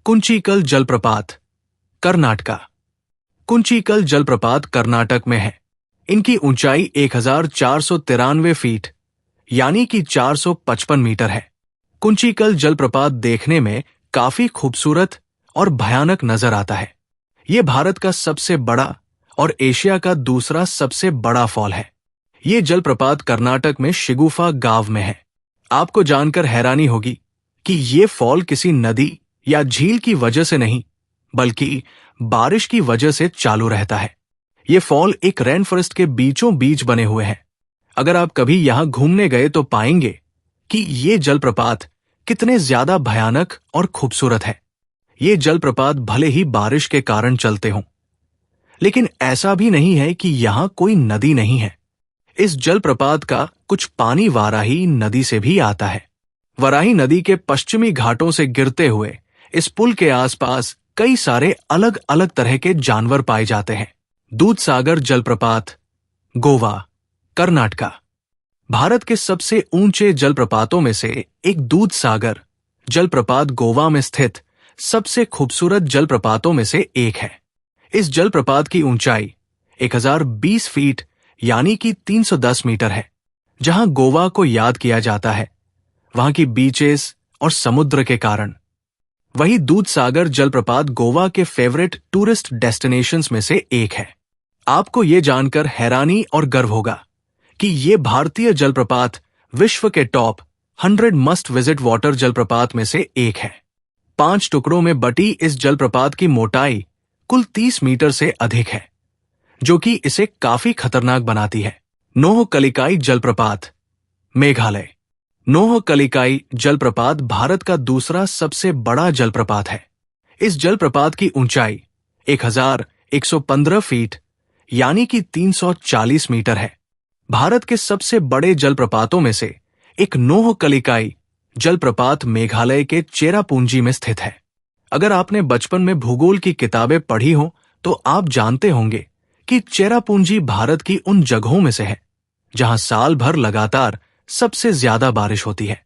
कुंचिकल जलप्रपात, कर्नाटका। कुंचिकल जलप्रपात कर्नाटक में है। इनकी ऊंचाई 1493 फीट यानी कि 455 मीटर है। कुंचिकल जलप्रपात देखने में काफी खूबसूरत और भयानक नजर आता है। ये भारत का सबसे बड़ा और एशिया का दूसरा सबसे बड़ा फॉल है। ये जलप्रपात कर्नाटक में शिगुफा गांव में है। आपको जानकर हैरानी होगी कि ये फॉल किसी नदी या झील की वजह से नहीं, बल्कि बारिश की वजह से चालू रहता है। ये फॉल एक रेन फॉरेस्ट के बीचों बीच बने हुए हैं। अगर आप कभी यहां घूमने गए तो पाएंगे कि ये जलप्रपात कितने ज्यादा भयानक और खूबसूरत है। ये जलप्रपात भले ही बारिश के कारण चलते हों, लेकिन ऐसा भी नहीं है कि यहां कोई नदी नहीं है। इस जलप्रपात का कुछ पानी वाराही नदी से भी आता है। वराही नदी के पश्चिमी घाटों से गिरते हुए इस पुल के आसपास कई सारे अलग अलग तरह के जानवर पाए जाते हैं। दूधसागर जलप्रपात, गोवा, कर्नाटका। भारत के सबसे ऊंचे जलप्रपातों में से एक दूधसागर जलप्रपात गोवा में स्थित सबसे खूबसूरत जलप्रपातों में से एक है। इस जलप्रपात की ऊंचाई 1020 फीट यानी कि 310 मीटर है। जहां गोवा को याद किया जाता है वहां की बीचेस और समुद्र के कारण। वही दूधसागर जलप्रपात गोवा के फेवरेट टूरिस्ट डेस्टिनेशंस में से एक है। आपको ये जानकर हैरानी और गर्व होगा कि ये भारतीय जलप्रपात विश्व के टॉप 100 मस्ट विजिट वाटर जलप्रपात में से एक है। 5 टुकड़ों में बटी इस जलप्रपात की मोटाई कुल 30 मीटर से अधिक है, जो कि इसे काफी खतरनाक बनाती है। नोहकलिकाई जलप्रपात, मेघालय। नोहकलिकाई जलप्रपात भारत का दूसरा सबसे बड़ा जलप्रपात है। इस जलप्रपात की ऊंचाई 1115 फीट यानी कि 340 मीटर है। भारत के सबसे बड़े जलप्रपातों में से एक नोहकलिकाई जलप्रपात मेघालय के चेरापूंजी में स्थित है। अगर आपने बचपन में भूगोल की किताबें पढ़ी हो तो आप जानते होंगे कि चेरापूंजी भारत की उन जगहों में से है जहां साल भर लगातार सबसे ज्यादा बारिश होती है।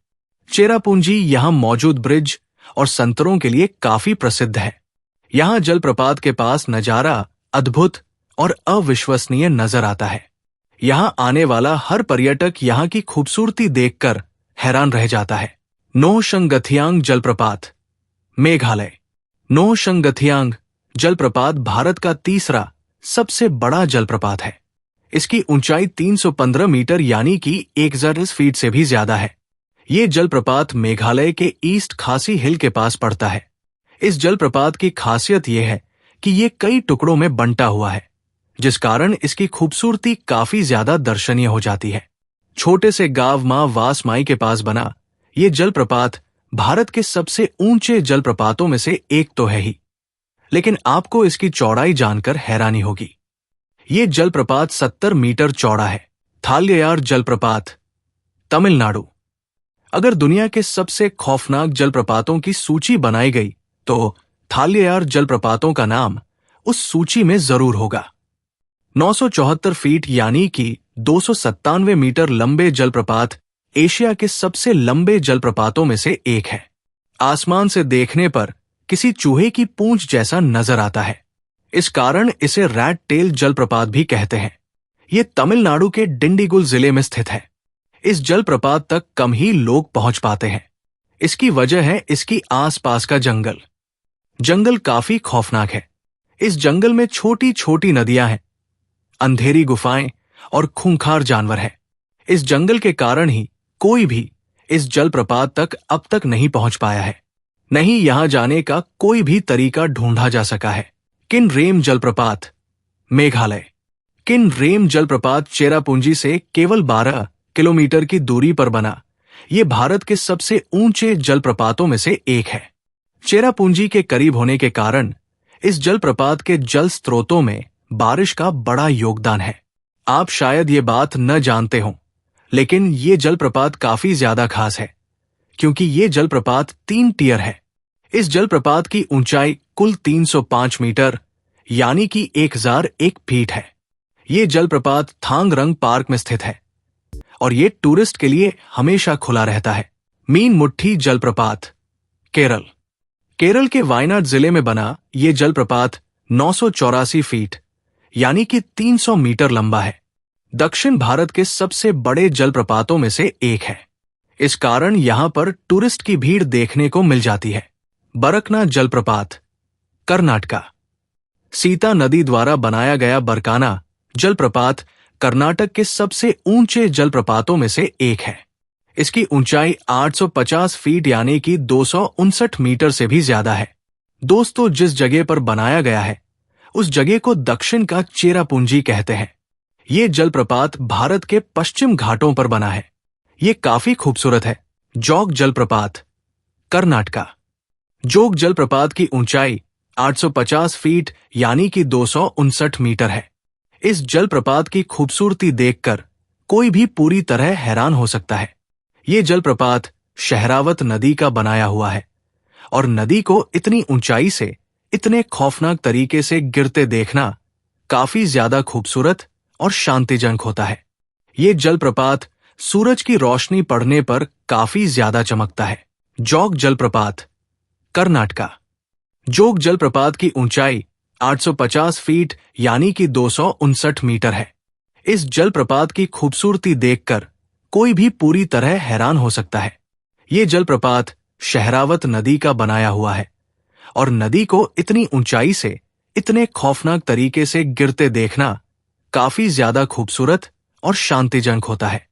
चेरापूंजी यहां मौजूद ब्रिज और संतरों के लिए काफी प्रसिद्ध है। यहां जलप्रपात के पास नजारा अद्भुत और अविश्वसनीय नजर आता है। यहां आने वाला हर पर्यटक यहां की खूबसूरती देखकर हैरान रह जाता है। नोहशंगथियांग जलप्रपात, मेघालय। नोहशंगथियांग जलप्रपात भारत का तीसरा सबसे बड़ा जलप्रपात है। इसकी ऊंचाई 315 मीटर यानी कि 1000 फीट से भी ज्यादा है। ये जलप्रपात मेघालय के ईस्ट खासी हिल के पास पड़ता है। इस जलप्रपात की खासियत यह है कि ये कई टुकड़ों में बंटा हुआ है, जिस कारण इसकी खूबसूरती काफी ज्यादा दर्शनीय हो जाती है। छोटे से गांव मां वासमाई के पास बना ये जलप्रपात भारत के सबसे ऊंचे जलप्रपातों में से एक तो है ही, लेकिन आपको इसकी चौड़ाई जानकर हैरानी होगी। ये जलप्रपात 70 मीटर चौड़ा है। थालययार जलप्रपात, तमिलनाडु। अगर दुनिया के सबसे खौफनाक जलप्रपातों की सूची बनाई गई तो थालययार जलप्रपातों का नाम उस सूची में जरूर होगा। 974 फीट यानी कि 297 मीटर लंबे जलप्रपात एशिया के सबसे लंबे जलप्रपातों में से एक है। आसमान से देखने पर किसी चूहे की पूंछ जैसा नजर आता है। इस कारण इसे रैट टेल जलप्रपात भी कहते हैं। ये तमिलनाडु के डिंडीगुल जिले में स्थित है। इस जलप्रपात तक कम ही लोग पहुंच पाते हैं। इसकी वजह है इसकी आसपास का जंगल। जंगल काफी खौफनाक है। इस जंगल में छोटी छोटी नदियां हैं, अंधेरी गुफाएं और खूंखार जानवर हैं। इस जंगल के कारण ही कोई भी इस जलप्रपात तक अब तक नहीं पहुंच पाया है। नहीं यहां जाने का कोई भी तरीका ढूंढा जा सका है। किनरेम जलप्रपात, मेघालय। किनरेम जलप्रपात चेरापूंजी से केवल 12 किलोमीटर की दूरी पर बना ये भारत के सबसे ऊंचे जलप्रपातों में से एक है। चेरापूंजी के करीब होने के कारण इस जलप्रपात के जल स्रोतों में बारिश का बड़ा योगदान है। आप शायद ये बात न जानते हों, लेकिन ये जलप्रपात काफी ज्यादा खास है क्योंकि ये जलप्रपात 3 टियर है। इस जलप्रपात की ऊंचाई कुल 305 मीटर यानी कि 1001 फीट है। ये जलप्रपात थांगरंग पार्क में स्थित है और ये टूरिस्ट के लिए हमेशा खुला रहता है। मीन मुट्ठी जलप्रपात, केरल। केरल के वायनाड जिले में बना ये जलप्रपात 984 फीट यानी कि 300 मीटर लंबा है। दक्षिण भारत के सबसे बड़े जलप्रपातों में से एक है। इस कारण यहां पर टूरिस्ट की भीड़ देखने को मिल जाती है। बरकना जलप्रपात, कर्नाटका। सीता नदी द्वारा बनाया गया बरकाना जलप्रपात कर्नाटक के सबसे ऊंचे जलप्रपातों में से एक है। इसकी ऊंचाई 850 फीट यानी कि 259 मीटर से भी ज्यादा है। दोस्तों, जिस जगह पर बनाया गया है उस जगह को दक्षिण का चेरापूंजी कहते हैं। ये जलप्रपात भारत के पश्चिम घाटों पर बना है। ये काफी खूबसूरत है। जोग जलप्रपात, कर्नाटका। जोग जलप्रपात की ऊंचाई 850 फीट यानी कि 259 मीटर है। इस जलप्रपात की खूबसूरती देखकर कोई भी पूरी तरह हैरान हो सकता है। ये जलप्रपात शहरावत नदी का बनाया हुआ है और नदी को इतनी ऊंचाई से इतने खौफनाक तरीके से गिरते देखना काफी ज्यादा खूबसूरत और शांतिजनक होता है। ये जलप्रपात सूरज की रोशनी पड़ने पर काफी ज्यादा चमकता है। जोग जलप्रपात, कर्नाटका। जोग जलप्रपात की ऊंचाई 850 फीट यानी कि 259 मीटर है। इस जलप्रपात की खूबसूरती देखकर कोई भी पूरी तरह हैरान हो सकता है। ये जलप्रपात शहरावत नदी का बनाया हुआ है और नदी को इतनी ऊंचाई से इतने खौफनाक तरीके से गिरते देखना काफी ज्यादा खूबसूरत और शांतिजनक होता है।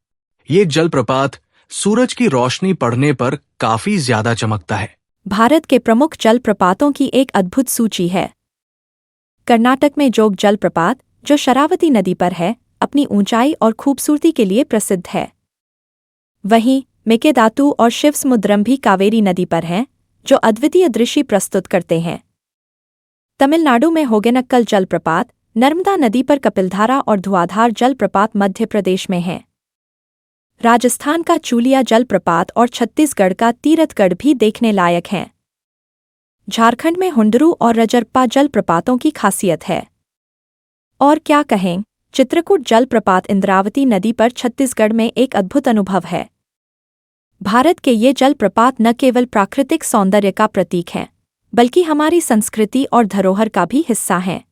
ये जलप्रपात सूरज की रोशनी पड़ने पर काफी ज्यादा चमकता है। भारत के प्रमुख जलप्रपातों की एक अद्भुत सूची है। कर्नाटक में जोग जलप्रपात, जो शरावती नदी पर है, अपनी ऊंचाई और खूबसूरती के लिए प्रसिद्ध है। वहीं मेकेदातु और शिवसमुद्रम भी कावेरी नदी पर हैं, जो अद्वितीय दृश्य प्रस्तुत करते हैं। तमिलनाडु में होगेनक्कल जलप्रपात, नर्मदा नदी पर कपिलधारा और धुआंधार जलप्रपात मध्य प्रदेश में हैं। राजस्थान का चूलिया जलप्रपात और छत्तीसगढ़ का तीरथगढ़ भी देखने लायक हैं। झारखंड में हुंडरू और रजरप्पा जलप्रपातों की खासियत है। और क्या कहें, चित्रकूट जलप्रपात इंद्रावती नदी पर छत्तीसगढ़ में एक अद्भुत अनुभव है। भारत के ये जलप्रपात न केवल प्राकृतिक सौंदर्य का प्रतीक हैं, बल्कि हमारी संस्कृति और धरोहर का भी हिस्सा हैं।